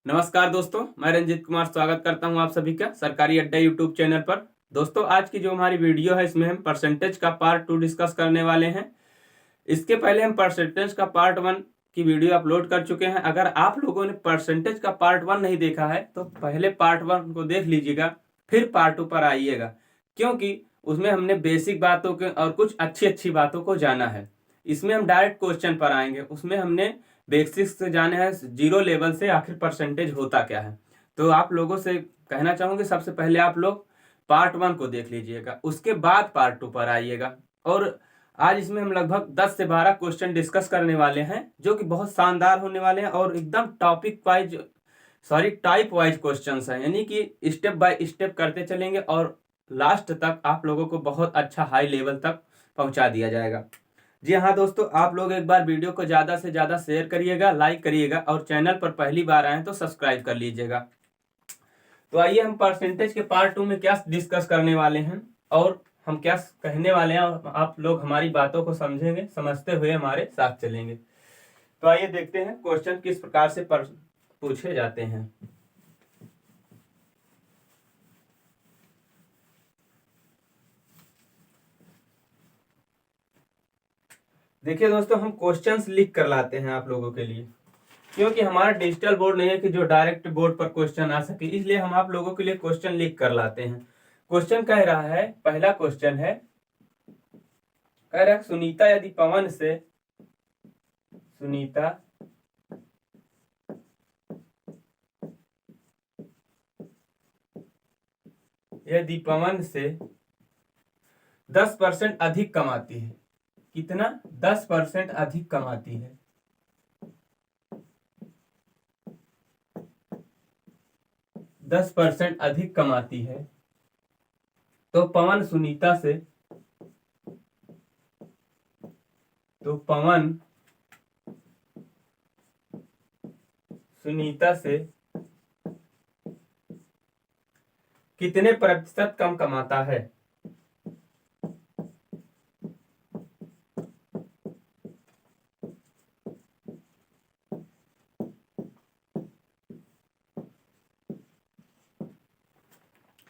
नमस्कार दोस्तों, मैं रंजीत कुमार स्वागत करता हूं आप सभी का सरकारी अड्डा यूट्यूब चैनल पर। दोस्तों, आज की जो हमारी वीडियो है इसमें हम परसेंटेज का पार्ट 2 डिस्कस करने वाले हैं। इसके पहले हम परसेंटेज का पार्ट 1 की वीडियो अपलोड कर चुके हैं। अगर आप लोगों ने परसेंटेज का पार्ट 1 नहीं देखा है तो पहले पार्ट 1 को देख लीजिएगा, फिर पार्ट 2 पर आइएगा, क्योंकि उसमें हमने बेसिक बातों के और कुछ अच्छी अच्छी बातों को जाना है। इसमें हम डायरेक्ट क्वेश्चन पर आएंगे। उसमें हमने बेसिक्स से जाने हैं, जीरो लेवल से आखिर परसेंटेज होता क्या है। तो आप लोगों से कहना चाहूंगे, सबसे पहले आप लोग पार्ट 1 को देख लीजिएगा, उसके बाद पार्ट 2 पर आइएगा। और आज इसमें हम लगभग 10 से 12 क्वेश्चन डिस्कस करने वाले हैं, जो कि बहुत शानदार होने वाले हैं और एकदम टाइप वाइज क्वेश्चंस हैं, यानी कि स्टेप बाय स्टेप करते चलेंगे और लास्ट तक आप लोगों को बहुत अच्छा हाई लेवल तक पहुंचा दिया जाएगा। जी हाँ दोस्तों, आप लोग एक बार वीडियो को ज़्यादा से ज़्यादा शेयर करिएगा, लाइक करिएगा और चैनल पर पहली बार आए तो सब्सक्राइब कर लीजिएगा। तो आइए हम परसेंटेज के पार्ट 2 में क्या डिस्कस करने वाले हैं और हम क्या कहने वाले हैं, और आप लोग हमारी बातों को समझेंगे, समझते हुए हमारे साथ चलेंगे। तो आइए देखते हैं क्वेश्चन किस प्रकार से पूछे जाते हैं। देखिए दोस्तों, हम क्वेश्चंस लिख कर लाते हैं आप लोगों के लिए, क्योंकि हमारा डिजिटल बोर्ड नहीं है कि जो डायरेक्ट बोर्ड पर क्वेश्चन आ सके, इसलिए हम आप लोगों के लिए क्वेश्चन लिख कर लाते हैं। क्वेश्चन कह रहा है, पहला क्वेश्चन है, कह रहा है सुनीता यदि पवन से 10% अधिक कमाती है। कितना? 10% अधिक कमाती है। अधिक कमाती है तो पवन सुनीता से कितने प्रतिशत कम कमाता है?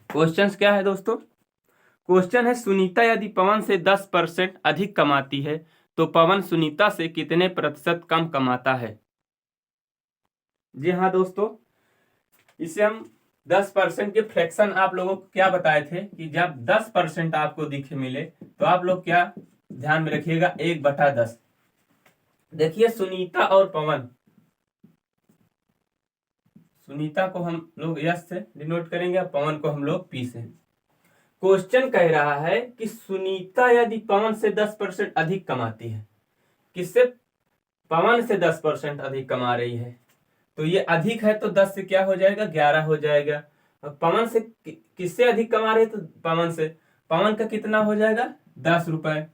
क्वेश्चन क्या है दोस्तों? क्वेश्चन है सुनीता यदि पवन से 10% अधिक कमाती है तो पवन सुनीता से कितने प्रतिशत कम कमाता है। जी हाँ दोस्तों, इसे हम 10% के फ्रैक्शन आप लोगों को क्या बताए थे कि जब 10% आपको दिखे मिले तो आप लोग क्या ध्यान में रखिएगा, 1/10। देखिए, सुनीता और पवन, सुनीता को हम लोग यस से डिनोट करेंगे और पवन को हम लोग पी से। क्वेश्चन कह रहा है कि सुनीता यदि पवन से 10% अधिक कमाती है, किससे? पवन से 10% अधिक कमा रही है, तो ये अधिक है तो 10 से क्या हो जाएगा, 11 हो जाएगा। और पवन से किससे अधिक कमा रहे, तो पवन का कितना हो जाएगा, 10 रुपए,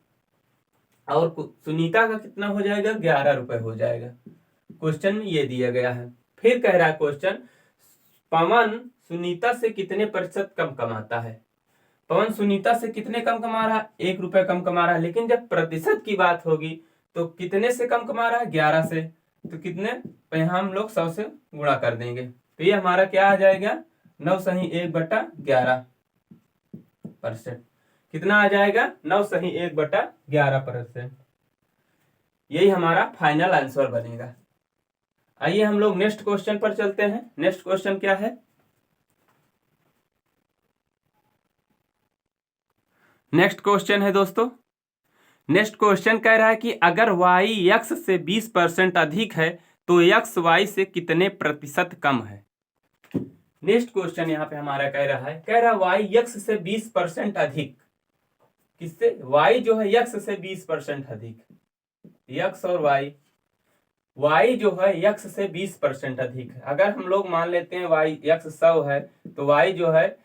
और सुनीता का कितना हो जाएगा, 11 रुपए हो जाएगा। क्वेश्चन में ये दिया गया है। फिर कह रहा है क्वेश्चन, पवन सुनीता से कितने प्रतिशत कम कमाता है। पवन सुनीता से कितने कम कमा रहा है, 1 रुपए कम कमा रहा है, लेकिन जब प्रतिशत की बात होगी तो कितने से कम कमा रहा है, 11 से। तो कितने, तो यहाँ हम लोग 100 से गुणा कर देंगे, तो ये हमारा क्या आ जाएगा, 9 सही 1/11%। कितना आ जाएगा, 9 सही 1/11%। यही हमारा फाइनल आंसर बनेगा। आइए हम लोग नेक्स्ट क्वेश्चन पर चलते हैं। नेक्स्ट क्वेश्चन क्या है? नेक्स्ट क्वेश्चन है दोस्तों, नेक्स्ट क्वेश्चन कह रहा है कि अगर y x से 20% अधिक है तो x y से कितने प्रतिशत कम है। नेक्स्ट क्वेश्चन यहाँ पे हमारा कह रहा है y x से 20% अधिक, किससे? y जो है x से 20% अधिक, x और y जो है x से 20% अधिक है। अगर हम लोग मान लेते हैं y x 100 है तो y जो है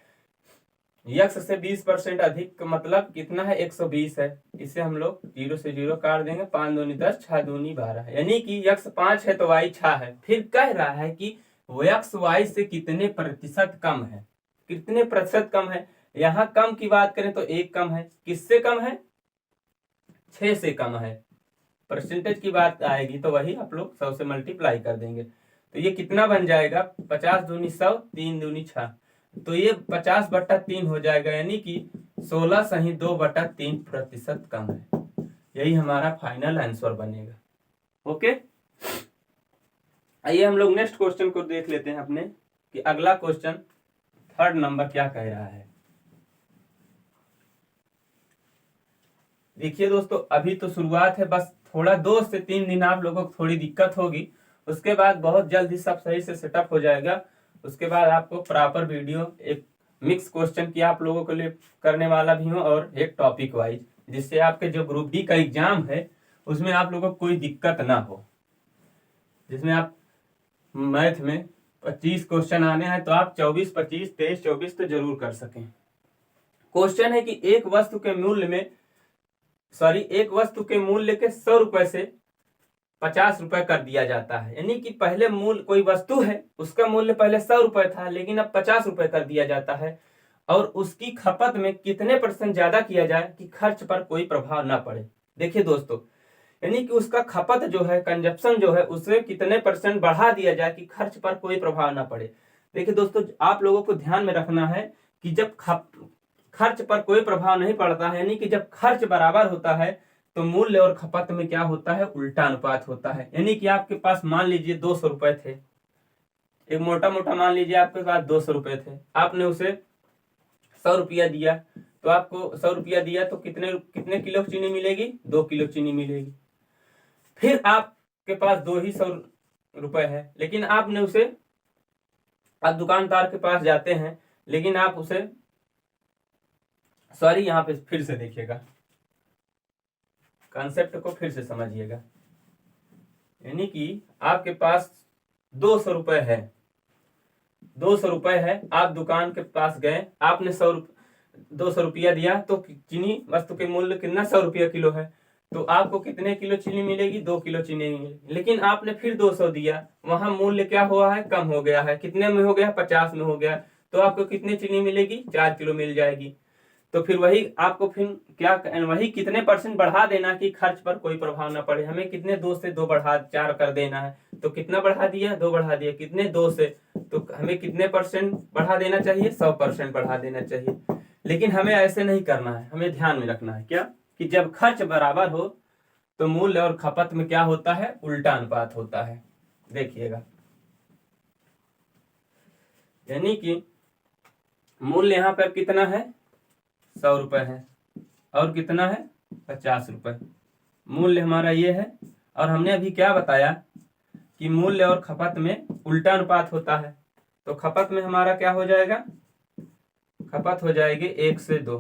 x से 20% अधिक का मतलब कितना है, 120 है। इसे हम लोग 0 से 0 काट देंगे, 5 दूनी 10, 6 दूनी 12, यानी कि x 5 है तो y 6 है। फिर कह रहा है कि x y से कितने प्रतिशत कम है। कितने प्रतिशत कम है? यहाँ कम की बात करें तो 1 कम है। किससे कम है? 6 से कम है। परसेंटेज की बात आएगी तो वही आप लोग 100 से मल्टीप्लाई कर देंगे। तो ये कितना बन जाएगा, 50 दूनी 100, 3 दूनी 6, तो ये 50/3 हो जाएगा, यानी कि 16.2/3% कम है। यही हमारा फाइनल आंसर बनेगा। ओके, आइए हम लोग नेक्स्ट क्वेश्चन को देख लेते हैं अपने, कि अगला क्वेश्चन 3rd नंबर क्या कह रहा है। देखिए दोस्तों, अभी तो शुरुआत है, बस थोड़ा 2 से 3 दिन आप लोगों को थोड़ी दिक्कत होगी, उसके बाद बहुत जल्द ही सब सही से सेटअप हो जाएगा। उसके बाद आपको प्रॉपर वीडियो एक मिक्स क्वेश्चन की आप लोगों के लिए करने वाला भी हूँ, और एक टॉपिक वाइज, जिससे आपके जो ग्रुप डी का एग्जाम है उसमें आप लोगों को कोई दिक्कत ना हो। जिसमें आप मैथ में 25 क्वेश्चन आने हैं, तो आप 24, 25, 23, 24 तो जरूर कर सकें। क्वेश्चन है कि एक वस्तु के मूल्य के 100 रुपए से 50 रुपए कर दिया जाता है। यानी कि पहले मूल्य, कोई वस्तु है उसका मूल्य पहले 100 रुपए था, लेकिन अब 50 रुपए कर दिया जाता है, और उसकी खपत में कितने % ज्यादा किया जाए कि खर्च पर कोई प्रभाव ना पड़े। देखिए दोस्तों, यानी कि उसका खपत जो है, कंजप्शन जो है, उसे कितने % बढ़ा दिया जाए कि खर्च पर कोई प्रभाव ना पड़े। देखिए दोस्तों, आप लोगों को ध्यान में रखना है कि जब खर्च पर कोई प्रभाव नहीं पड़ता है, यानी कि जब खर्च बराबर होता है, तो मूल्य और खपत में क्या होता है, उल्टा अनुपात होता है। यानी कि आपके पास मान लीजिए 200 रुपए थे, एक मोटा मोटा मान लीजिए आपके पास 200 रुपए थे, आपने उसे 100 रुपया दिया, तो आपको 100 रुपया दिया तो कितने किलो चीनी मिलेगी, 2 किलो चीनी मिलेगी। फिर आपके पास 2 ही 100 रुपए है, लेकिन आपने उसे, आप दुकानदार के पास जाते हैं, लेकिन आप उसे, सॉरी यहाँ पे फिर से देखिएगा, कॉन्सेप्ट को फिर से समझिएगा। यानी कि आपके पास 200 रुपए है, 200 रुपए है, आप दुकान के पास गए, आपने 200 रुपया दिया, तो चीनी वस्तु के मूल्य कितना, 100 रुपया किलो है, तो आपको कितने किलो चीनी मिलेगी, 2 किलो चीनी मिलेगी। लेकिन आपने फिर 200 दिया, वहां मूल्य क्या हुआ है, कम हो गया है, कितने में हो गया, 50 में हो गया, तो आपको कितनी चीनी मिलेगी, 4 किलो मिल जाएगी। तो फिर वही आपको फिर क्या, वही कितने % बढ़ा देना कि खर्च पर कोई प्रभाव ना पड़े। हमें कितने, 2 से 2 बढ़ा 4 कर देना है, तो कितना बढ़ा दिया, 2 बढ़ा दिया, कितने, 2 से, तो हमें कितने % बढ़ा देना चाहिए, 100% बढ़ा देना चाहिए। लेकिन हमें ऐसे नहीं करना है, हमें ध्यान में रखना है क्या, कि जब खर्च बराबर हो तो मूल्य और खपत में क्या होता है, उल्टा अनुपात होता है। देखिएगा, यानी कि मूल्य यहां पर कितना है, 100 रुपए है, और कितना है, 50 रुपए। मूल्य हमारा ये है, और हमने अभी क्या बताया कि मूल्य और खपत में उल्टा अनुपात होता है, तो खपत में हमारा क्या हो जाएगा, खपत हो जाएगी 1 से 2,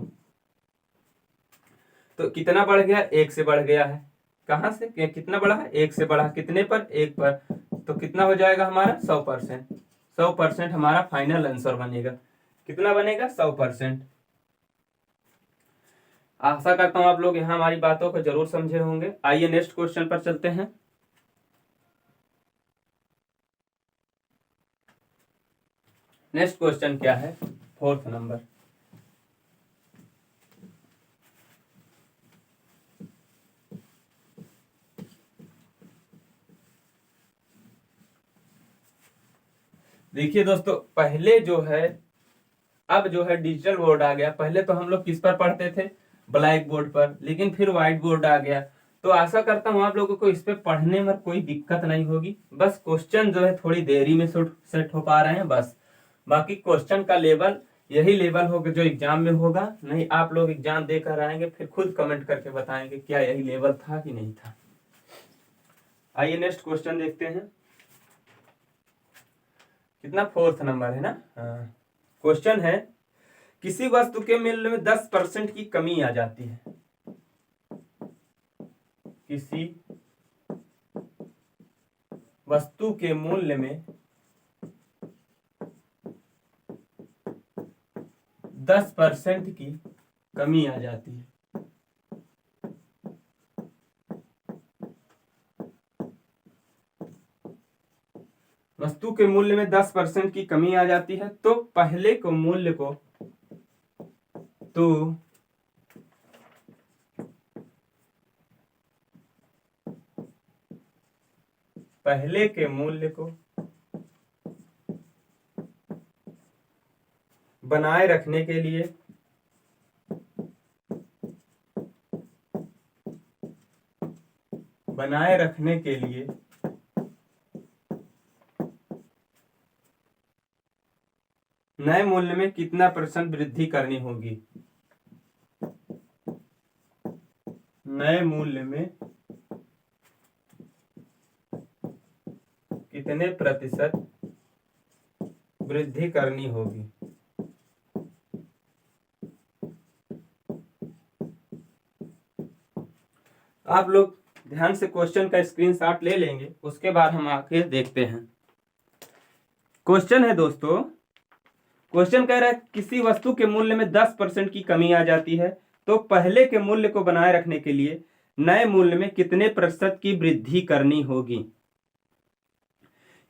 तो कितना बढ़ गया, 1 से बढ़ गया है, कहां से, कितना बढ़ा है, 1 से बढ़ा, कितने पर, 1 पर, तो कितना हो जाएगा हमारा, 100%। 100% हमारा फाइनल आंसर बनेगा, कितना बनेगा, 100%। आशा करता हूं आप लोग यहाँ हमारी बातों को जरूर समझे होंगे। आइए नेक्स्ट क्वेश्चन पर चलते हैं। नेक्स्ट क्वेश्चन क्या है, 4th नंबर। देखिए दोस्तों, पहले जो है, अब जो है डिजिटल बोर्ड आ गया। पहले तो हम लोग किस पर पढ़ते थे, ब्लैक बोर्ड पर, लेकिन फिर व्हाइट बोर्ड आ गया। तो आशा करता हूं आप लोगों को इस पे पढ़ने में कोई दिक्कत नहीं होगी। बस क्वेश्चन जो है थोड़ी देरी में सेट हो पा रहे हैं बस, बाकी क्वेश्चन का लेवल यही लेवल होगा जो एग्जाम में होगा। नहीं, आप लोग एग्जाम देकर आएंगे, फिर खुद कमेंट करके बताएंगे क्या यही लेवल था कि नहीं था। आइए नेक्स्ट क्वेश्चन देखते हैं, कितना, 4th नंबर है ना। क्वेश्चन है, किसी वस्तु के मूल्य में 10% की कमी आ जाती है। किसी वस्तु के मूल्य में 10% की कमी आ जाती है। वस्तु के मूल्य में 10% की कमी आ जाती है, तो पहले के मूल्य को बनाए रखने के लिए नए मूल्य में कितना % वृद्धि करनी होगी? नए मूल्य में कितने % वृद्धि करनी होगी? आप लोग ध्यान से क्वेश्चन का स्क्रीनशॉट ले लेंगे, उसके बाद हम आके देखते हैं। क्वेश्चन है दोस्तों, क्वेश्चन कह रहा है किसी वस्तु के मूल्य में 10% की कमी आ जाती है तो पहले के मूल्य को बनाए रखने के लिए नए मूल्य में कितने % की वृद्धि करनी होगी?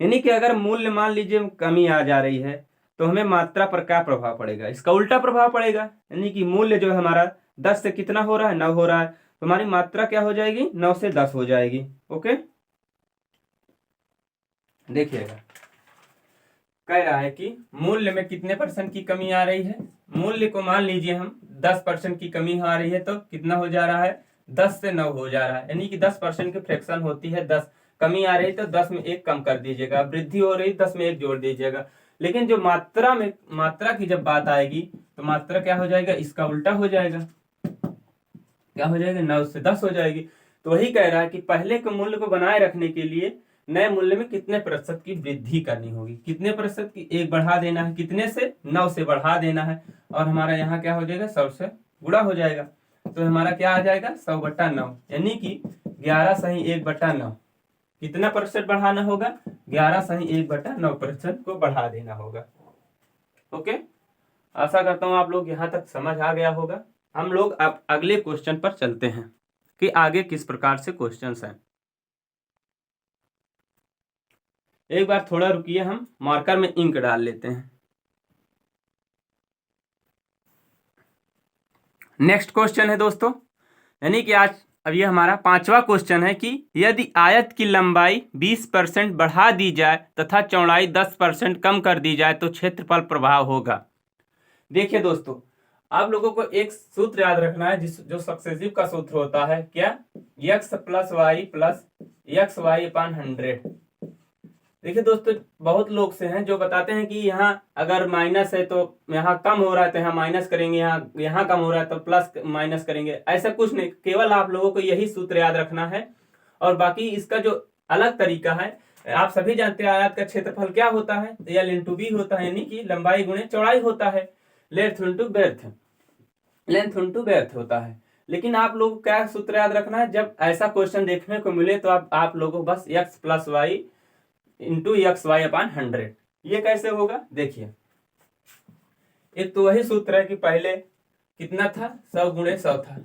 यानी कि अगर मूल्य मान लीजिए कमी आ जा रही है तो हमें मात्रा पर क्या प्रभाव पड़ेगा? इसका उल्टा प्रभाव पड़ेगा। यानी कि मूल्य जो है हमारा 10 से कितना हो रहा है? 9 हो रहा है, तो हमारी मात्रा क्या हो जाएगी? 9 से 10 हो जाएगी। ओके, देखिएगा कह रहा है कि मूल्य में कितने % की कमी आ रही है। मूल्य को मान लीजिए हम 10% की कमी आ रही है तो कितना हो जा रहा है? 10 से 9 हो जा रहा है। यानी कि 10% की फ्रैक्शन होती है 10, कमी आ रही तो 10 में 1 कम कर दीजिएगा, वृद्धि हो रही 10 में 1 जोड़ दीजिएगा। लेकिन जो मात्रा की जब बात आएगी तो मात्रा क्या हो जाएगा? इसका उल्टा हो जाएगा। क्या हो जाएगा? 9 से 10 हो जाएगी। तो वही कह रहा है कि पहले के मूल्य को बनाए रखने के लिए नए मूल्य में कितने % की वृद्धि करनी होगी? कितने % की? 1 बढ़ा देना है। कितने से? 9 से बढ़ा देना है। और हमारा यहाँ क्या हो जाएगा? 100 से गुणा हो जाएगा। तो हमारा क्या आ जाएगा? 100/9, यानी कि 11 सही 1/9। कितना % बढ़ाना होगा? 11 सही 1/9% को बढ़ा देना होगा। ओके, आशा करता हूं आप लोग यहाँ तक समझ आ गया होगा। हम लोग अब अगले क्वेश्चन पर चलते हैं कि आगे किस प्रकार से क्वेश्चंस हैं। एक बार थोड़ा रुकिए, हम मार्कर में इंक डाल लेते हैं। नेक्स्ट क्वेश्चन है दोस्तों, यानी कि आज अब ये हमारा 5वां क्वेश्चन है कि यदि आयत की लंबाई 20% बढ़ा दी जाए तथा चौड़ाई 10% कम कर दी जाए तो क्षेत्रफल प्रभाव होगा। देखिए दोस्तों, आप लोगों को एक सूत्र याद रखना है जो सक्सेसिव का सूत्र होता है। क्या? x + y + xy/100। देखिए दोस्तों, बहुत लोग से हैं जो बताते हैं कि यहाँ अगर माइनस है तो यहाँ कम हो रहा है तो यहाँ माइनस करेंगे, यहाँ कम हो रहा है तो प्लस माइनस करेंगे। ऐसा कुछ नहीं, केवल आप लोगों को यही सूत्र याद रखना है। और बाकी इसका जो अलग तरीका है, आप सभी जानते हैं आयत का क्षेत्रफल क्या होता है? L/B होता है, यानी कि लंबाई गुणे चौड़ाई होता है। लेंथ इंटू बेर्थ होता है। लेकिन आप लोगों को क्या सूत्र याद रखना है? जब ऐसा क्वेश्चन देखने को मिले तो आप लोगों को बस x + y इंटू xy/100। ये कैसे होगा? देखिए, एक तो वही सूत्र है कि पहले कितना था? 100 × 100 था।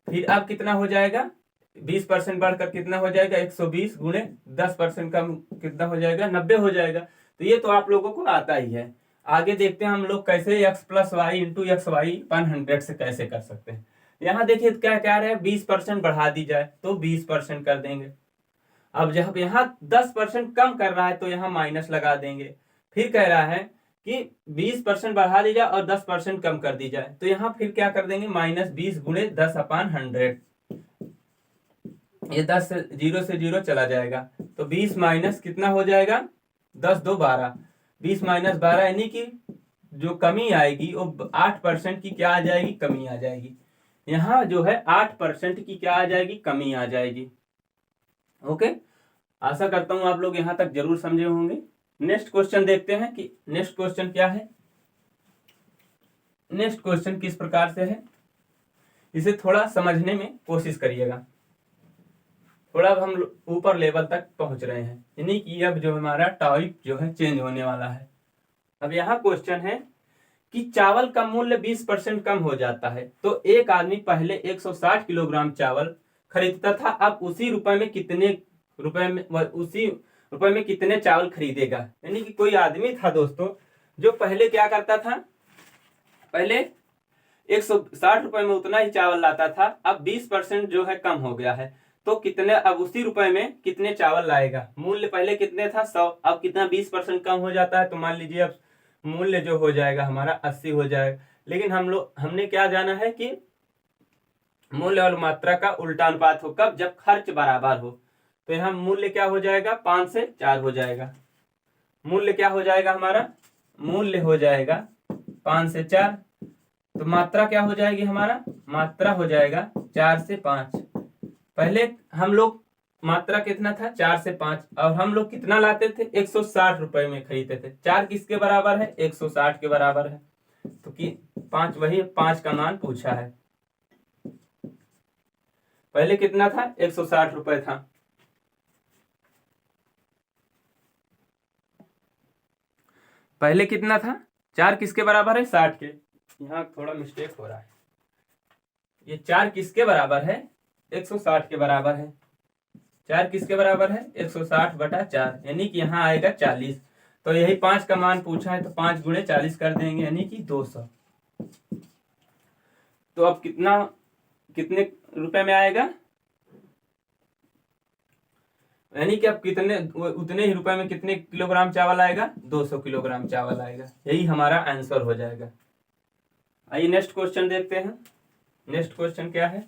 फिर अब कितना हो जाएगा? 20% बढ़कर कितना हो जाएगा? 120 × 10% कम कितना हो जाएगा? 90 हो जाएगा। तो ये तो आप लोगों को आता ही है। आगे देखते हैं हम लोग कैसे x + y इंटू xy/100 से कैसे कर सकते हैं। यहाँ देखिए क्या कह रहे हैं? 20% बढ़ा दी जाए तो 20% कर देंगे। अब जब यहाँ 10% कम कर रहा है तो यहाँ माइनस लगा देंगे। फिर कह रहा है कि 20% बढ़ा दी जाए और 10% कम कर दी जाए तो यहाँ फिर क्या कर देंगे? -20 × 10/100। ये 10 से 0 चला जाएगा तो 20 माइनस कितना हो जाएगा? 10 2 12। 20 - 12 यानी कि जो कमी आएगी वो 8% की क्या आ जाएगी? कमी आ जाएगी। यहाँ जो है 8% की क्या आ जाएगी? कमी आ जाएगी। ओके, आशा करता हूं आप लोग यहां तक जरूर समझे होंगे। नेक्स्ट क्वेश्चन देखते हैं कि नेक्स्ट क्वेश्चन क्या है। नेक्स्ट क्वेश्चन किस प्रकार से है, इसे थोड़ा समझने में कोशिश करिएगा। थोड़ा अब हम ऊपर लेवल तक पहुंच रहे हैं, यानी कि अब जो हमारा टॉपिक जो है चेंज होने वाला है। अब यहाँ क्वेश्चन है कि चावल का मूल्य 20% कम हो जाता है तो एक आदमी पहले 160 किलोग्राम चावल खरीदता था, अब उसी रुपए में कितने चावल खरीदेगा। यानी कि कोई आदमी था दोस्तों जो पहले क्या करता था? पहले 160 रुपए में उतना ही चावल लाता था, अब 20% जो है कम हो गया है तो कितने, अब उसी रुपए में कितने चावल लाएगा? मूल्य पहले कितने था? 100, अब कितना 20% कम हो जाता है तो मान लीजिए अब मूल्य जो हो जाएगा हमारा 80 हो जाएगा। लेकिन हमने क्या जाना है कि मूल्य और मात्रा का उल्टा अनुपात हो, कब? जब खर्च बराबर हो। तो यहाँ मूल्य क्या हो जाएगा? 5 से 4 हो जाएगा। मूल्य क्या हो जाएगा हमारा? मूल्य हो जाएगा 5 से 4। तो मात्रा क्या हो जाएगी हमारा? मात्रा हो जाएगा 4 से 5। पहले हम लोग मात्रा कितना था? 4 से 5, और हम लोग कितना लाते थे? 160 रुपए में खरीदते थे। 4 किसके बराबर है? 160 के बराबर है। तो कि 5, वही 5 का मान पूछा है। पहले कितना था? 160 रुपए था। पहले कितना था? 4 किसके बराबर है? 60 के। यहाँ थोड़ा मिस्टेक हो रहा है। ये 4 किसके बराबर है? 160 के बराबर है। 4 किसके बराबर है? 160 बटा 4, यानी कि यहाँ आएगा 40। तो यही 5 का मान पूछा है, तो 5 गुणे 40 कर देंगे, यानी कि 200। तो अब कितने रुपए में आएगा? यानी कि अब उतने ही रुपए में कितने किलोग्राम चावल आएगा? 200 किलोग्राम चावल आएगा। यही हमारा आंसर हो जाएगा। आइए नेक्स्ट क्वेश्चन देखते हैं। नेक्स्ट क्वेश्चन क्या है?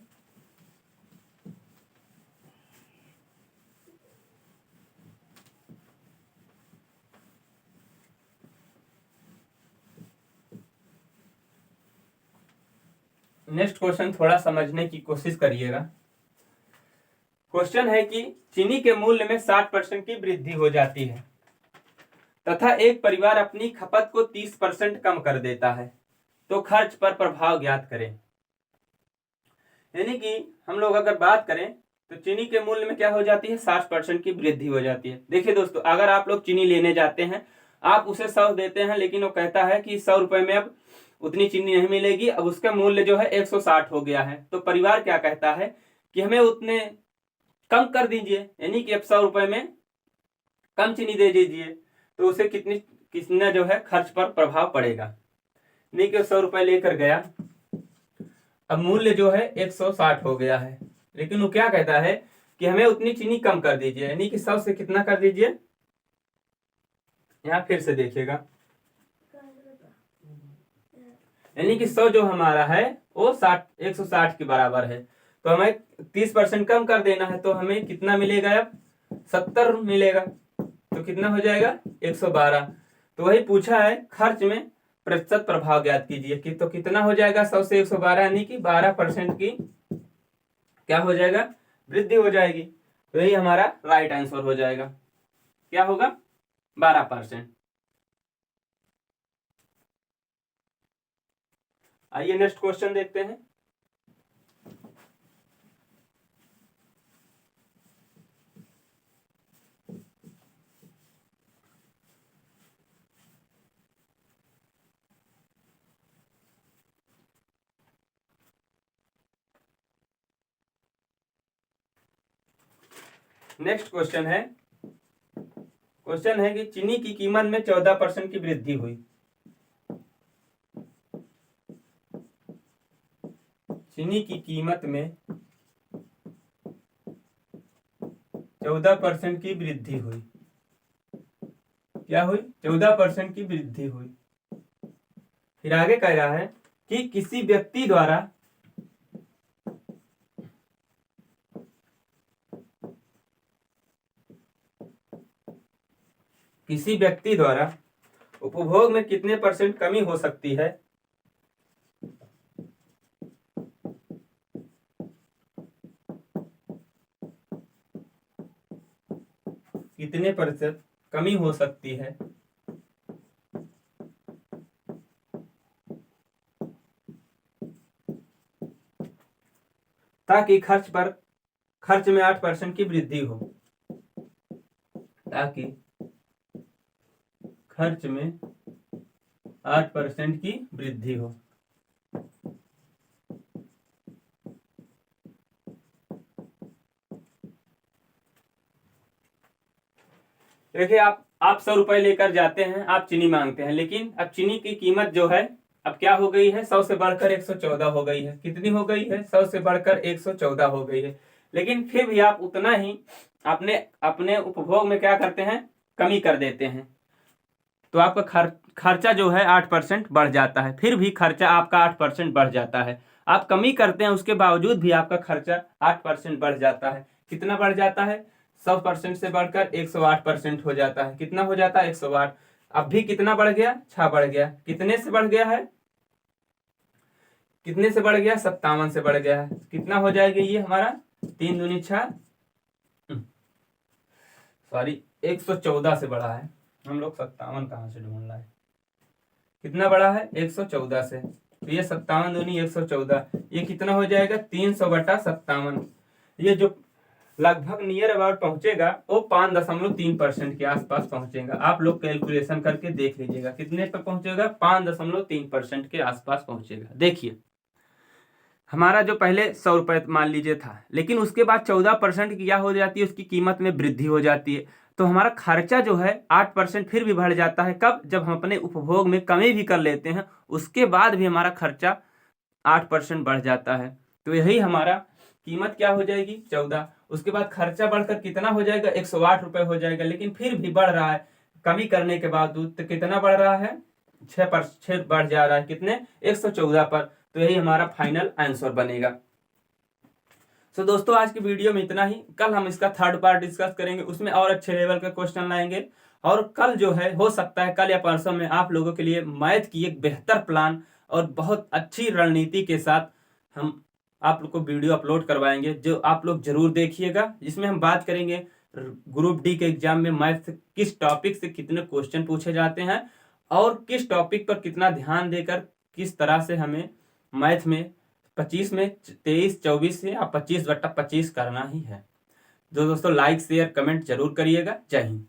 नेक्स्ट क्वेश्चन थोड़ा समझने की कोशिश करिएगा। क्वेश्चन है कि चीनी के मूल्य में 60% की वृद्धि हो जाती है तथा एक परिवार अपनी खपत को 30% कम कर देता है, तो खर्च पर प्रभाव ज्ञात करें। यानी कि हम लोग अगर बात करें तो चीनी के मूल्य में क्या हो जाती है? 60% की वृद्धि हो जाती है। देखिए दोस्तों, अगर आप लोग चीनी लेने जाते हैं, आप उसे 100 देते हैं, लेकिन वो कहता है कि 100 रुपए में अब उतनी चीनी नहीं मिलेगी, अब उसका मूल्य जो है 160 हो गया है। तो परिवार क्या कहता है कि हमें उतने कम कर दीजिए, यानी कि अब 100 रुपए में कम चीनी दे दीजिए। तो उसे कितना जो है खर्च पर प्रभाव पड़ेगा। नहीं कि 100 रुपए लेकर गया, अब मूल्य जो है 160 हो गया है, लेकिन वो क्या कहता है कि हमें उतनी चीनी कम कर दीजिए, यानी कि 100 से कितना कर दीजिए? यहाँ फिर से देखिएगा, यानी कि 100 जो हमारा है वो 160 के बराबर है, तो हमें 30% कम कर देना है। तो हमें कितना मिलेगा? अब 70 मिलेगा। तो कितना हो जाएगा? 112। तो वही पूछा है, खर्च में प्रतिशत प्रभाव ज्ञात कीजिए कि तो कितना हो जाएगा? 100 से 112, यानी कि 12% की क्या हो जाएगा? वृद्धि हो जाएगी। तो यही हमारा राइट आंसर हो जाएगा। क्या होगा? 12%। आइए नेक्स्ट क्वेश्चन देखते हैं। नेक्स्ट क्वेश्चन है कि चीनी की कीमत में 14% की वृद्धि हुई। चीनी की कीमत में 14% की वृद्धि हुई। क्या हुई? 14% की वृद्धि हुई। फिर आगे कह रहा है कि किसी व्यक्ति द्वारा उपभोग में कितने % कमी हो सकती है? कितने % कमी हो सकती है ताकि खर्च में 8% की वृद्धि हो। ताकि खर्च में 8% की वृद्धि हो। देखिए, आप 100 रुपए लेकर जाते हैं, आप चीनी मांगते हैं, लेकिन अब चीनी की कीमत जो है अब क्या हो गई है? 100 से बढ़कर 114 हो गई है। कितनी हो गई है? 100 से बढ़कर 114 हो गई है। लेकिन फिर भी आप उतना ही अपने उपभोग में क्या करते हैं? कमी कर देते हैं। तो आपका खर्चा जो है 8% बढ़ जाता है। फिर भी खर्चा आपका 8% बढ़ जाता है। आप कमी करते हैं उसके बावजूद भी आपका खर्चा 8% बढ़ जाता है। कितना बढ़ जाता है? 100% से बढ़कर 108% हो जाता है। कितना हो जाता है? 108। अब भी कितना बढ़ गया? 6 बढ़ गया। कितने से बढ़ गया है? कितने से बढ़ गया? 57 से बढ़ गया है। कितना हो जाएगा ये हमारा? 3 दूनी 6, सॉरी 114 से बढ़ा है। हम लोग 57 कहाँ से ढूंढ रहा है? कितना बढ़ा है? 114 से। तो ये 57 दूनी 114, ये कितना हो जाएगा? 300/57। ये जो लगभग नियर अबाउट पहुंचेगा वो 5.3% के आसपास पहुंचेगा। आप लोग कैलकुलेशन करके देख लीजिएगा कितने पर पहुंचेगा। 5.3% के आसपास पहुंचेगा। देखिए हमारा जो पहले 100 रुपए मान लीजिए था, लेकिन उसके बाद 14% की क्या हो जाती है? उसकी कीमत में वृद्धि हो जाती है। तो हमारा खर्चा जो है 8% फिर भी बढ़ जाता है। कब? जब हम अपने उपभोग में कमी भी कर लेते हैं, उसके बाद भी हमारा खर्चा 8% बढ़ जाता है। तो यही हमारा कीमत क्या हो जाएगी? 14। उसके बाद खर्चा बढ़कर कितना हो जाएगा? 108 रुपए हो जाएगा। लेकिन फिर भी बढ़ रहा है कमी करने के बावजूद। तो कितना बढ़ रहा है? 6% बढ़ जा रहा है। कितने? 114 पर। तो यही हमारा फाइनल आंसर बनेगा। सो दोस्तों आज की वीडियो में इतना ही। कल हम इसका थर्ड पार्ट डिस्कस करेंगे, उसमें और अच्छे लेवल का क्वेश्चन लाएंगे। और कल जो है हो सकता है कल या परसों में आप लोगों के लिए मैथ की एक बेहतर प्लान और बहुत अच्छी रणनीति के साथ हम आप लोग को वीडियो अपलोड करवाएंगे, जो आप लोग जरूर देखिएगा। जिसमें हम बात करेंगे ग्रुप डी के एग्जाम में मैथ किस टॉपिक से कितने क्वेश्चन पूछे जाते हैं और किस टॉपिक पर कितना ध्यान देकर किस तरह से हमें मैथ में 25 में 23 24 से या 25/25 करना ही है। जो दोस्तों लाइक शेयर कमेंट जरूर करिएगा। जय हिंद।